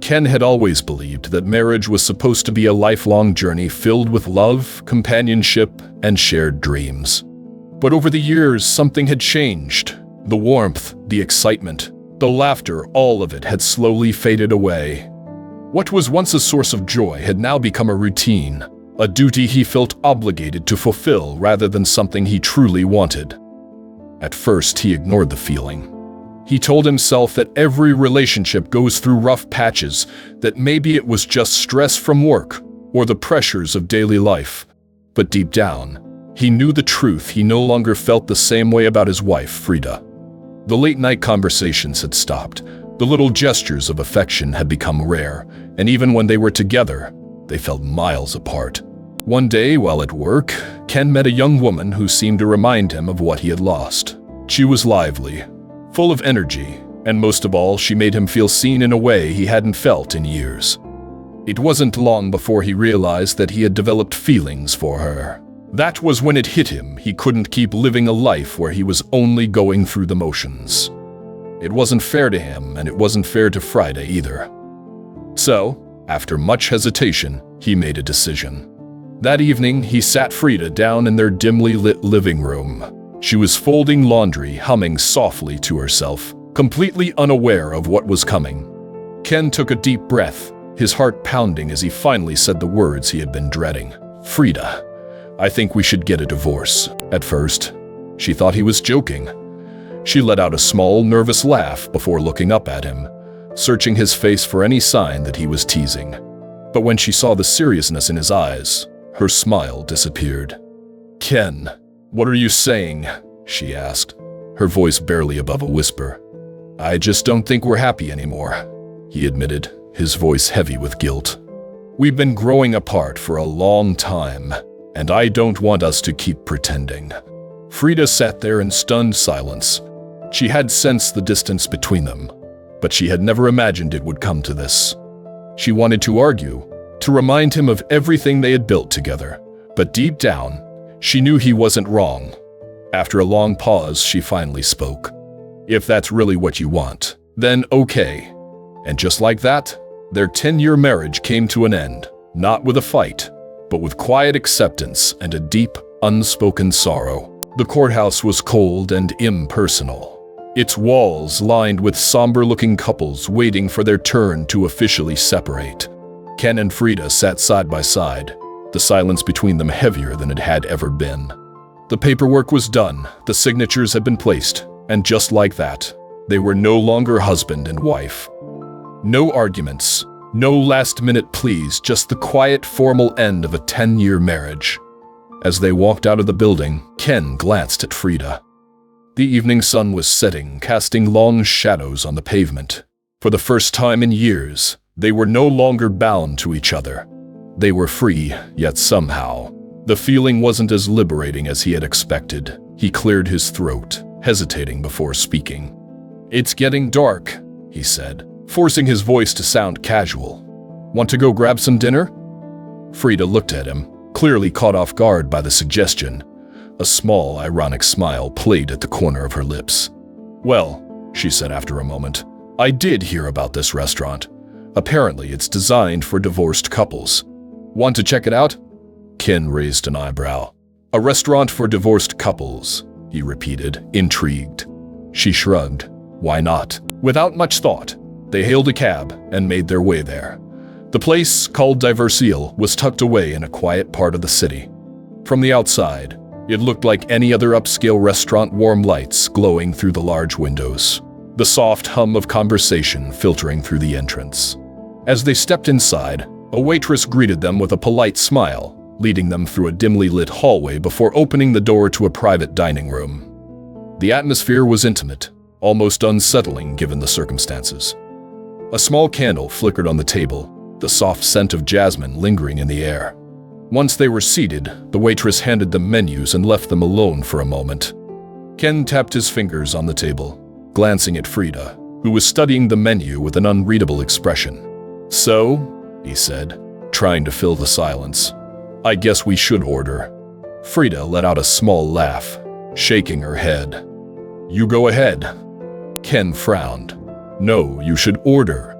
Ken had always believed that marriage was supposed to be a lifelong journey filled with love, companionship, and shared dreams. But over the years, something had changed. The warmth, the excitement, the laughter, all of it had slowly faded away. What was once a source of joy had now become a routine, a duty he felt obligated to fulfill rather than something he truly wanted. At first, he ignored the feeling. He told himself that every relationship goes through rough patches, that maybe it was just stress from work or the pressures of daily life. But deep down, he knew the truth. He no longer felt the same way about his wife, Frida. The late-night conversations had stopped. The little gestures of affection had become rare, and even when they were together, they felt miles apart. One day, while at work, Ken met a young woman who seemed to remind him of what he had lost. She was lively, full of energy, and most of all, she made him feel seen in a way he hadn't felt in years. It wasn't long before he realized that he had developed feelings for her. That was when it hit him. He couldn't keep living a life where he was only going through the motions. It wasn't fair to him, and it wasn't fair to Frida either. So, after much hesitation, he made a decision. That evening, he sat Frida down in their dimly lit living room. She was folding laundry, humming softly to herself, completely unaware of what was coming. Ken took a deep breath, his heart pounding as he finally said the words he had been dreading. "Frida, I think we should get a divorce." At first, she thought he was joking. She let out a small, nervous laugh before looking up at him, searching his face for any sign that he was teasing. But when she saw the seriousness in his eyes, her smile disappeared. "Ken, what are you saying?" she asked, her voice barely above a whisper. "I just don't think we're happy anymore," he admitted, his voice heavy with guilt. "We've been growing apart for a long time, and I don't want us to keep pretending." Frida sat there in stunned silence. She had sensed the distance between them, but she had never imagined it would come to this. She wanted to argue, to remind him of everything they had built together, but deep down, she knew he wasn't wrong. After a long pause, she finally spoke. "If that's really what you want, then okay." And just like that, their 10-year marriage came to an end, not with a fight, but with quiet acceptance and a deep, unspoken sorrow. The courthouse was cold and impersonal, its walls lined with somber-looking couples waiting for their turn to officially separate. Ken and Frida sat side by side, the silence between them heavier than it had ever been. The paperwork was done, the signatures had been placed, and just like that, they were no longer husband and wife. No arguments, no last-minute pleas, just the quiet, formal end of a 10-year marriage. As they walked out of the building, Ken glanced at Frida. The evening sun was setting, casting long shadows on the pavement. For the first time in years, they were no longer bound to each other. They were free, yet somehow, the feeling wasn't as liberating as he had expected. He cleared his throat, hesitating before speaking. "It's getting dark," he said, forcing his voice to sound casual. "Want to go grab some dinner?" Frida looked at him, clearly caught off guard by the suggestion. A small, ironic smile played at the corner of her lips. "Well," she said after a moment, "I did hear about this restaurant. Apparently, it's designed for divorced couples. Want to check it out?" Ken raised an eyebrow. "A restaurant for divorced couples," he repeated, intrigued. She shrugged. Why not? Without much thought, they hailed a cab and made their way there. The place, called Diverseal, was tucked away in a quiet part of the city. From the outside, it looked like any other upscale restaurant, warm lights glowing through the large windows, the soft hum of conversation filtering through the entrance. As they stepped inside, a waitress greeted them with a polite smile, leading them through a dimly lit hallway before opening the door to a private dining room. The atmosphere was intimate, almost unsettling given the circumstances. A small candle flickered on the table, the soft scent of jasmine lingering in the air. Once they were seated, the waitress handed them menus and left them alone for a moment. Ken tapped his fingers on the table, glancing at Frida, who was studying the menu with an unreadable expression. "So," he said, trying to fill the silence, "I guess we should order." Frida let out a small laugh, shaking her head. "You go ahead." Ken frowned. "No, you should order."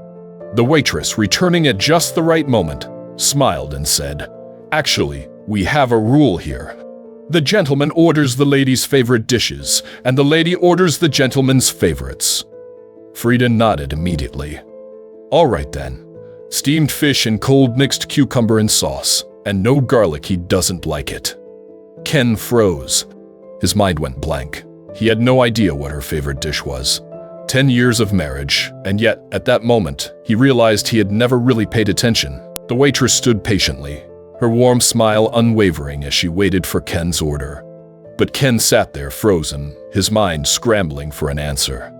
The waitress, returning at just the right moment, smiled and said, "Actually, we have a rule here. The gentleman orders the lady's favorite dishes, and the lady orders the gentleman's favorites." Frida nodded immediately. "All right then. Steamed fish and cold mixed cucumber and sauce, and no garlic, he doesn't like it." Ken froze. His mind went blank. He had no idea what her favorite dish was. 10 years of marriage, and yet, at that moment, he realized he had never really paid attention. The waitress stood patiently, her warm smile unwavering as she waited for Ken's order. But Ken sat there frozen, his mind scrambling for an answer.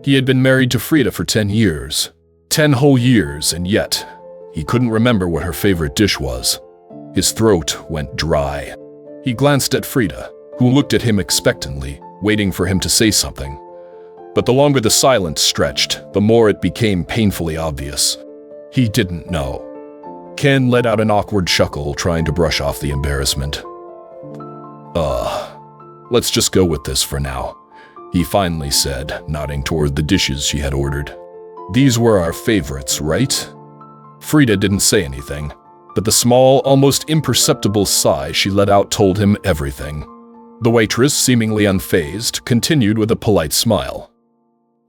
He had been married to Frida for 10 years. 10 whole years, and yet, he couldn't remember what her favorite dish was. His throat went dry. He glanced at Frida, who looked at him expectantly, waiting for him to say something. But the longer the silence stretched, the more it became painfully obvious. He didn't know. Ken let out an awkward chuckle, trying to brush off the embarrassment. Let's just go with this for now," he finally said, nodding toward the dishes she had ordered. "These were our favorites, right?" Frida didn't say anything, but the small, almost imperceptible sigh she let out told him everything. The waitress, seemingly unfazed, continued with a polite smile.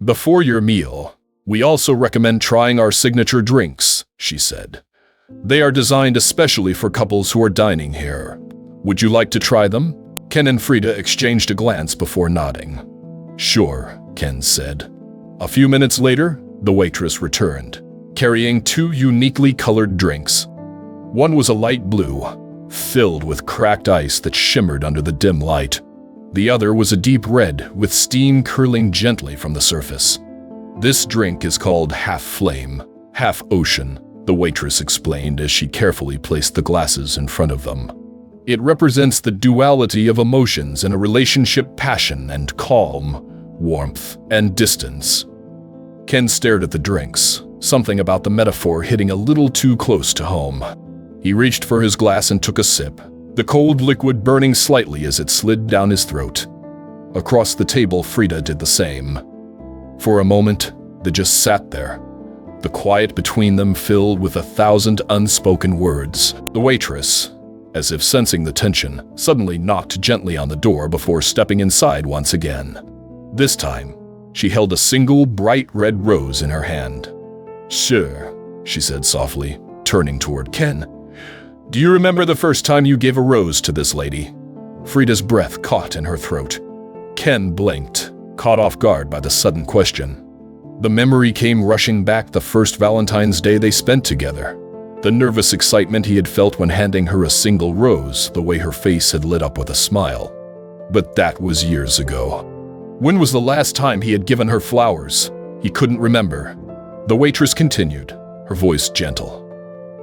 "Before your meal, we also recommend trying our signature drinks," she said. "They are designed especially for couples who are dining here. Would you like to try them?" Ken and Frida exchanged a glance before nodding. "Sure," Ken said. A few minutes later, the waitress returned, carrying 2 uniquely colored drinks. One was a light blue, filled with cracked ice that shimmered under the dim light. The other was a deep red, with steam curling gently from the surface. "This drink is called Half Flame, Half Ocean," the waitress explained as she carefully placed the glasses in front of them. "It represents the duality of emotions in a relationship: passion and calm, warmth and distance." Ken stared at the drinks, something about the metaphor hitting a little too close to home. He reached for his glass and took a sip, the cold liquid burning slightly as it slid down his throat. Across the table, Frida did the same. For a moment, they just sat there, the quiet between them filled with 1,000 unspoken words. The waitress, as if sensing the tension, suddenly knocked gently on the door before stepping inside once again. This time, she held a single bright red rose in her hand. "Sure," she said softly, turning toward Ken. "Do you remember the first time you gave a rose to this lady?" Frida's breath caught in her throat. Ken blinked, caught off guard by the sudden question. The memory came rushing back: the first Valentine's Day they spent together. The nervous excitement he had felt when handing her a single rose, the way her face had lit up with a smile. But that was years ago. When was the last time he had given her flowers? He couldn't remember. The waitress continued, her voice gentle.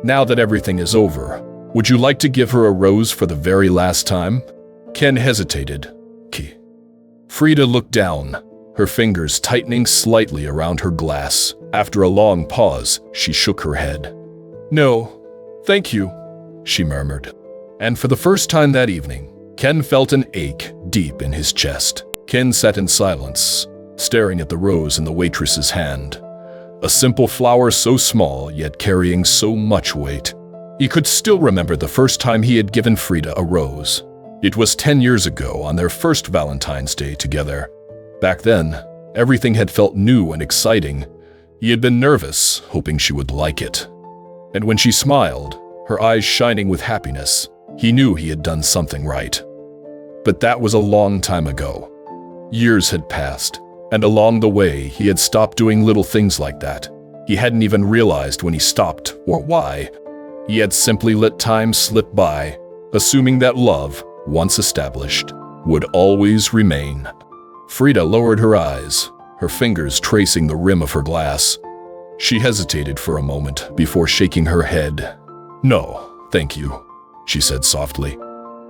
"Now that everything is over, would you like to give her a rose for the very last time?" Ken hesitated. Frida looked down, her fingers tightening slightly around her glass. After a long pause, she shook her head. "No, thank you," she murmured. And for the first time that evening, Ken felt an ache deep in his chest. Ken sat in silence, staring at the rose in the waitress's hand. A simple flower so small, yet carrying so much weight. He could still remember the first time he had given Frida a rose. It was 10 years ago on their first Valentine's Day together. Back then, everything had felt new and exciting. He had been nervous, hoping she would like it. And when she smiled, her eyes shining with happiness, he knew he had done something right. But that was a long time ago. Years had passed, and along the way, he had stopped doing little things like that. He hadn't even realized when he stopped or why. He had simply let time slip by, assuming that love, once established, would always remain. Frida lowered her eyes, her fingers tracing the rim of her glass. She hesitated for a moment before shaking her head. "No, thank you," she said softly.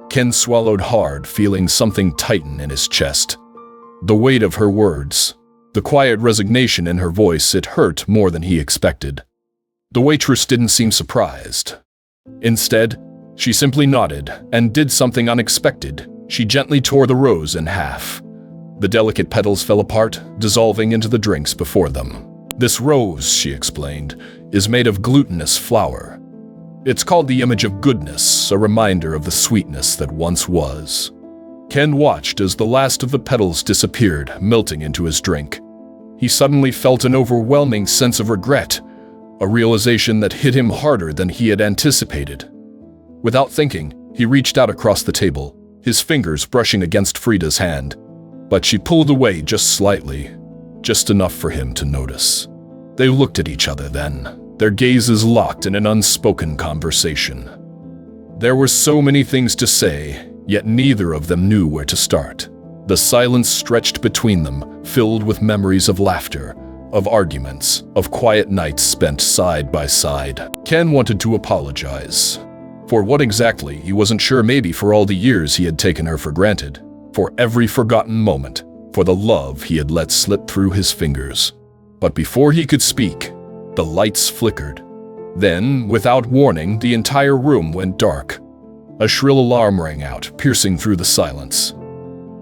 Ken swallowed hard, feeling something tighten in his chest. The weight of her words, the quiet resignation in her voice, it hurt more than he expected. The waitress didn't seem surprised. Instead, she simply nodded and did something unexpected. She gently tore the rose in half. The delicate petals fell apart, dissolving into the drinks before them. This rose, she explained, is made of glutinous flour. It's called the image of goodness, a reminder of the sweetness that once was. Ken watched as the last of the petals disappeared, melting into his drink. He suddenly felt an overwhelming sense of regret, a realization that hit him harder than he had anticipated. Without thinking, he reached out across the table, his fingers brushing against Frida's hand. But she pulled away just slightly, just enough for him to notice. They looked at each other then, their gazes locked in an unspoken conversation. There were so many things to say, yet neither of them knew where to start. The silence stretched between them, filled with memories of laughter, of arguments, of quiet nights spent side by side. Ken wanted to apologize. For what exactly, he wasn't sure. Maybe for all the years he had taken her for granted, for every forgotten moment, for the love he had let slip through his fingers. But before he could speak, the lights flickered. Then, without warning, the entire room went dark. A shrill alarm rang out, piercing through the silence.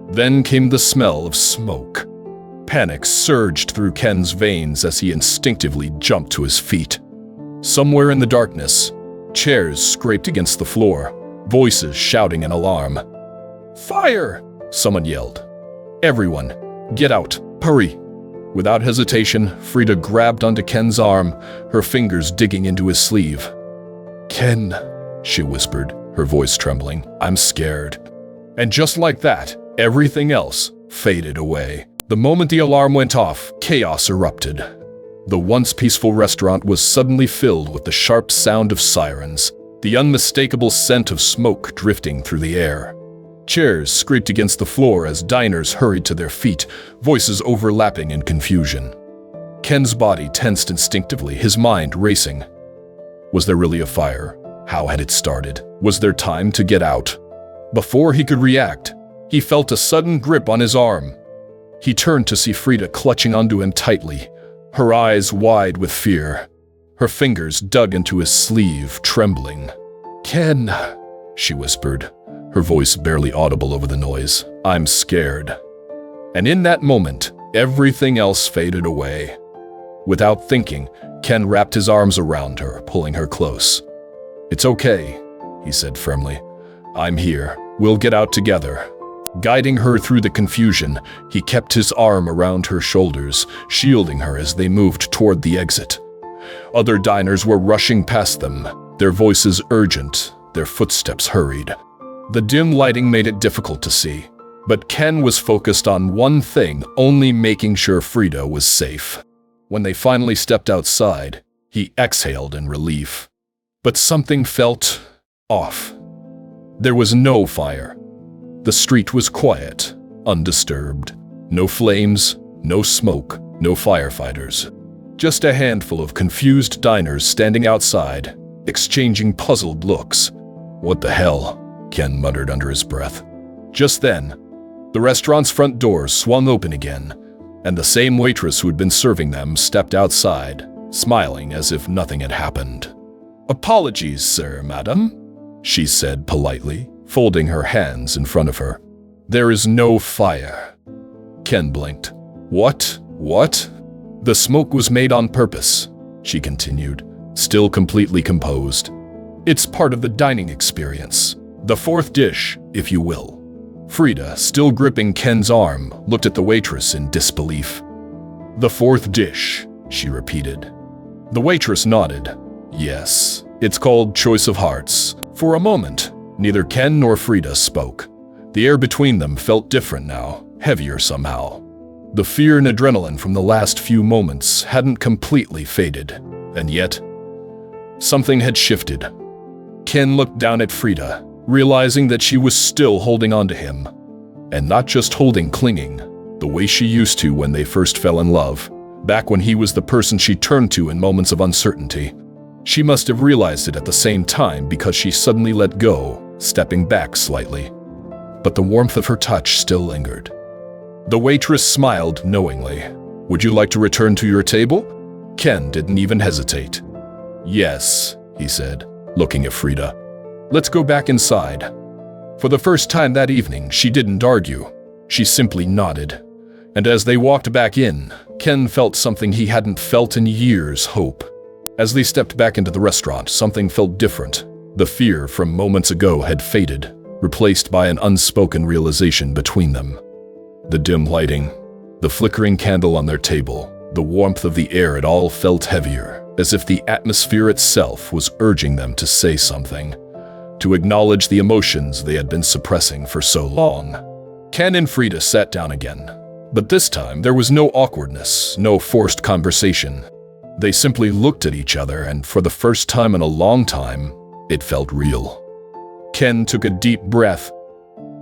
Then came the smell of smoke. Panic surged through Ken's veins as he instinctively jumped to his feet. Somewhere in the darkness, chairs scraped against the floor, voices shouting in alarm. "Fire!" someone yelled. "Everyone, get out, hurry!" Without hesitation, Frida grabbed onto Ken's arm, her fingers digging into his sleeve. "Ken," she whispered, her voice trembling, "I'm scared." And just like that, everything else faded away. The moment the alarm went off, chaos erupted. The once peaceful restaurant was suddenly filled with the sharp sound of sirens, the unmistakable scent of smoke drifting through the air. Chairs scraped against the floor as diners hurried to their feet, voices overlapping in confusion. Ken's body tensed instinctively, his mind racing. Was there really a fire? How had it started? Was there time to get out? Before he could react, he felt a sudden grip on his arm. He turned to see Frida clutching onto him tightly, her eyes wide with fear. Her fingers dug into his sleeve, trembling. "Ken," she whispered, her voice barely audible over the noise. "I'm scared." And in that moment, everything else faded away. Without thinking, Ken wrapped his arms around her, pulling her close. "It's okay," he said firmly. "I'm here. We'll get out together." Guiding her through the confusion, he kept his arm around her shoulders, shielding her as they moved toward the exit. Other diners were rushing past them, their voices urgent, their footsteps hurried. The dim lighting made it difficult to see, but Ken was focused on one thing, only making sure Frida was safe. When they finally stepped outside, he exhaled in relief. But something felt off. There was no fire. The street was quiet, undisturbed. No flames, no smoke, no firefighters. Just a handful of confused diners standing outside, exchanging puzzled looks. "What the hell?" Ken muttered under his breath. Just then, the restaurant's front door swung open again, and the same waitress who had been serving them stepped outside, smiling as if nothing had happened. "Apologies, sir, madam," she said politely, folding her hands in front of her. "There is no fire." Ken blinked. What? "The smoke was made on purpose," she continued, still completely composed. "It's part of the dining experience. The fourth dish, if you will." Frida, still gripping Ken's arm, looked at the waitress in disbelief. "The fourth dish," she repeated. The waitress nodded. "Yes, it's called Choice of Hearts." For a moment, neither Ken nor Frida spoke. The air between them felt different now, heavier somehow. The fear and adrenaline from the last few moments hadn't completely faded, and yet, something had shifted. Ken looked down at Frida, realizing that she was still holding on to him. And not just clinging, the way she used to when they first fell in love, back when he was the person she turned to in moments of uncertainty. She must have realized it at the same time because she suddenly let go, stepping back slightly. But the warmth of her touch still lingered. The waitress smiled knowingly. "Would you like to return to your table?" Ken didn't even hesitate. "Yes," he said, looking at Frida. "Let's go back inside." For the first time that evening, she didn't argue. She simply nodded. And as they walked back in, Ken felt something he hadn't felt in years: hope. As they stepped back into the restaurant, something felt different. The fear from moments ago had faded, replaced by an unspoken realization between them. The dim lighting, the flickering candle on their table, the warmth of the air, it all felt heavier, as if the atmosphere itself was urging them to say something, to acknowledge the emotions they had been suppressing for so long. Ken and Frida sat down again, but this time there was no awkwardness, no forced conversation. They simply looked at each other, and for the first time in a long time, it felt real. Ken took a deep breath.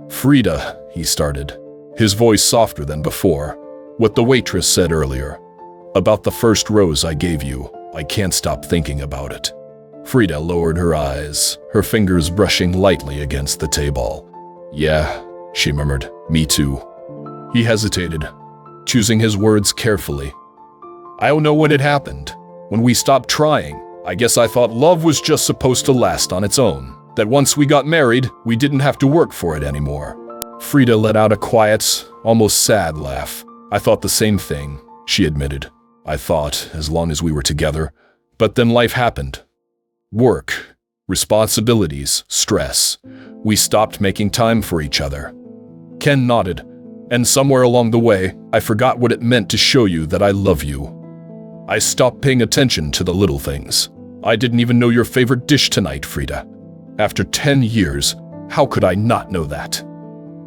"Frida," he started, his voice softer than before. "What the waitress said earlier, about the first rose I gave you, I can't stop thinking about it." Frida lowered her eyes, her fingers brushing lightly against the table. "Yeah," she murmured, "me too." He hesitated, choosing his words carefully. "I don't know when it happened. When we stopped trying, I guess I thought love was just supposed to last on its own. That once we got married, we didn't have to work for it anymore." Frida let out a quiet, almost sad laugh. "I thought the same thing," she admitted. "I thought, as long as we were together. But then life happened. Work, responsibilities, stress. We stopped making time for each other." Ken nodded. "And somewhere along the way, I forgot what it meant to show you that I love you. I stopped paying attention to the little things. I didn't even know your favorite dish tonight, Frida. After 10 years, how could I not know that?"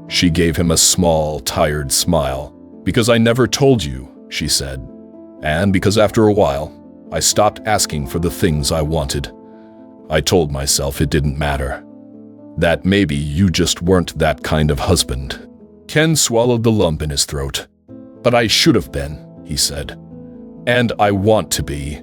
She gave him a small, tired smile. "Because I never told you," she said. "And because after a while, I stopped asking for the things I wanted. I told myself it didn't matter. That maybe you just weren't that kind of husband." Ken swallowed the lump in his throat. "But I should have been," he said. "And I want to be."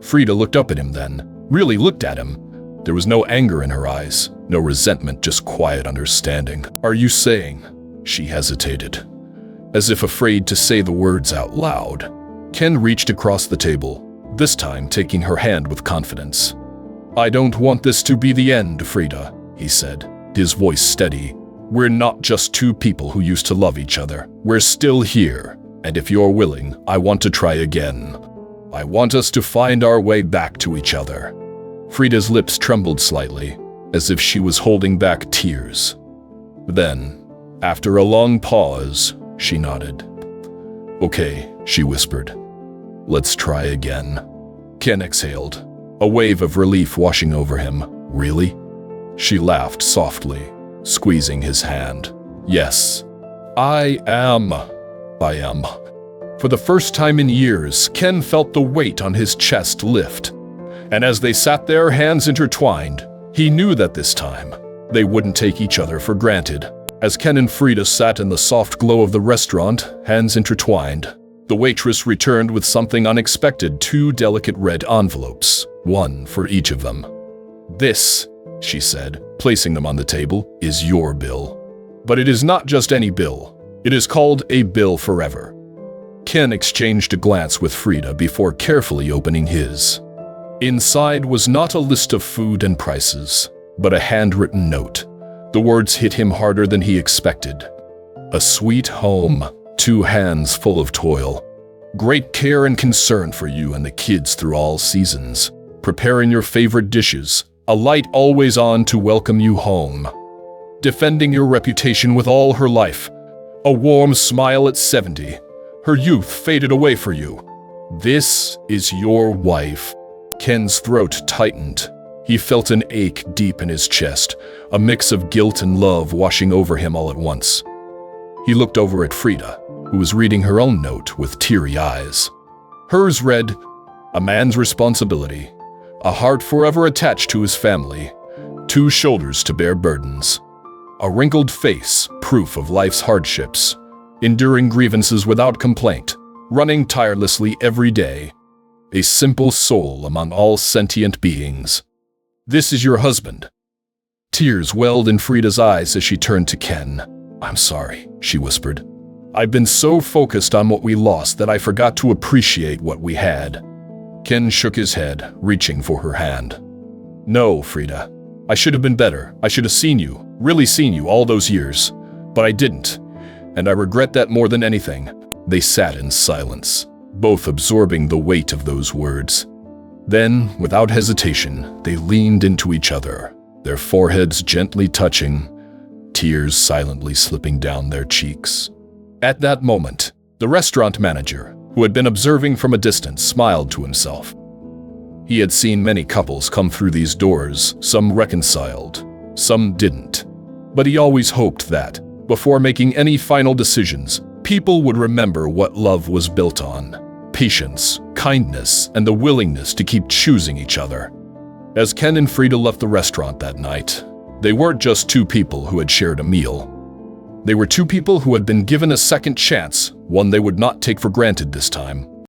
Frida looked up at him then, really looked at him. There was no anger in her eyes, no resentment, just quiet understanding. "Are you saying?" She hesitated, as if afraid to say the words out loud. Ken reached across the table, this time taking her hand with confidence. "I don't want this to be the end, Frida," he said, his voice steady. "We're not just two people who used to love each other. We're still here, and if you're willing, I want to try again. I want us to find our way back to each other." Frida's lips trembled slightly, as if she was holding back tears. Then, after a long pause, she nodded. "Okay," she whispered. "Let's try again." Ken exhaled, a wave of relief washing over him. "Really?" She laughed softly, squeezing his hand. "Yes, I am. For the first time in years, Ken felt the weight on his chest lift. And as they sat there, hands intertwined, he knew that this time, they wouldn't take each other for granted. As Ken and Frida sat in the soft glow of the restaurant, hands intertwined, the waitress returned with something unexpected: 2 delicate red envelopes, one for each of them. "This," she said, placing them on the table, "is your bill. But it is not just any bill. It is called a bill forever." Ken exchanged a glance with Frida before carefully opening his. Inside was not a list of food and prices, but a handwritten note. The words hit him harder than he expected. "A sweet home, 2 hands full of toil. Great care and concern for you and the kids through all seasons. Preparing your favorite dishes, a light always on to welcome you home. Defending your reputation with all her life. A warm smile at 70. Her youth faded away for you. This is your wife." Ken's throat tightened. He felt an ache deep in his chest, a mix of guilt and love washing over him all at once. He looked over at Frida, who was reading her own note with teary eyes. Hers read, "A man's responsibility, a heart forever attached to his family, 2 shoulders to bear burdens, a wrinkled face, proof of life's hardships, enduring grievances without complaint, running tirelessly every day, a simple soul among all sentient beings. This is your husband." Tears welled in Frida's eyes as she turned to Ken. "I'm sorry," she whispered. "I've been so focused on what we lost that I forgot to appreciate what we had." Ken shook his head, reaching for her hand. "No, Frida. I should have been better. I should have seen you, really seen you all those years. But I didn't. And I regret that more than anything." They sat in silence, both absorbing the weight of those words. Then, without hesitation, they leaned into each other, their foreheads gently touching, tears silently slipping down their cheeks. At that moment, the restaurant manager, who had been observing from a distance, smiled to himself. He had seen many couples come through these doors, some reconciled, some didn't. But he always hoped that, before making any final decisions, people would remember what love was built on: patience, kindness, and the willingness to keep choosing each other. As Ken and Frida left the restaurant that night, they weren't just two people who had shared a meal. They were two people who had been given a second chance, one they would not take for granted this time.